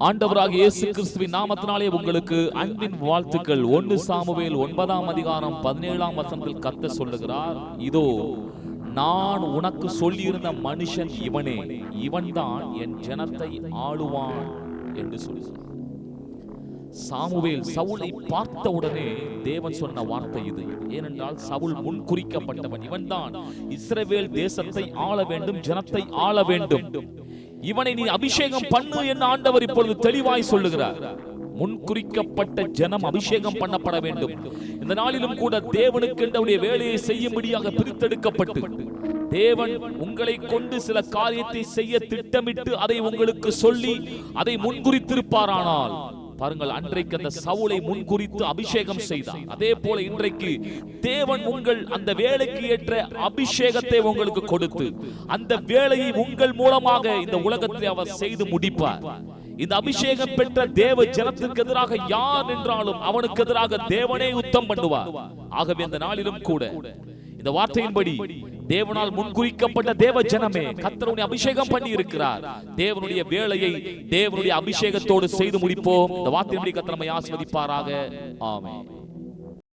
ஆண்டவராகிய இயேசு கிறிஸ்துவின் நாமத்தினாலே உங்களுக்கு அன்பின் வாழ்த்துக்கள். 1 சாமுவேல் 9ஆம் அதிகாரம் 17ஆம் வசனத்தில் கர்த்தர் சொல்லுகிறார், இதோ நான் உனக்கு சொல்லியிருந்த மனுஷன் இவனே, இவன்தான் என் ஜனத்தை ஆளுவான் என்று சொல்லுகிறார். சாமுவேல் சவுலை பார்த்த உடனே தேவன் சொன்ன வார்த்தை இது. ஏனென்றால் சவுல் முன் குறிக்கப்பட்டவன். இவன்தான் இஸ்ரவேல் தேசத்தை ஆள வேண்டும், ஜனத்தை ஆள வேண்டும். இவனை நீ அபிஷேகம் பண்ணு என்று ஆண்டவர் இப்பொழுது தெளிவாய் சொல்லுகிறார். முன்குறிக்கப்பட்ட ஜனம் அபிஷேகம் பண்ணப்பட வேண்டும். இந்த நாளிலும் கூட தேவனுக்கு அவருடைய வேலையை செய்யும்படியாக பிரித்தெடுக்கப்பட்டு தேவன் உங்களை கொண்டு சில காரியத்தை செய்ய திட்டமிட்டு அதை உங்களுக்கு சொல்லி அதை முன்குறித்திருப்பாரானால் பாருங்கள், அன்றைக்கு அந்த சவுலை முன்குறித்து அபிஷேகம் செய்தார். அதே போல இன்றைக்கு தேவன் உங்கள் அந்த வேலைக்கு ஏற்ற அபிஷேகத்தை உங்களுக்கு கொடுத்து அந்த வேலையை உங்கள் மூலமாக இந்த உலகத்தில் அவர் செய்து முடிப்பார். இந்த அபிஷேகம் பெற்ற தேவ ஜனத்துக்கு எதிராக யார் என்றாலும் அவனுக்கு எதிராக தேவனே யுத்தம் பண்ணுவார். ஆகவே இந்த நாளிலும் கூட இந்த வார்த்தையின்படி தேவனால் முன்குறிக்கப்பட்ட தேவ ஜனமே, கர்த்தருடைய அபிஷேகம் பண்ணி இருக்கிறார். தேவனுடைய வேலையை தேவனுடைய அபிஷேகத்தோடு செய்து முடிப்போம். இந்த வார்த்தையின்படி கர்த்தர் நம்மை ஆசீர்வதிப்பாராக. ஆமென்.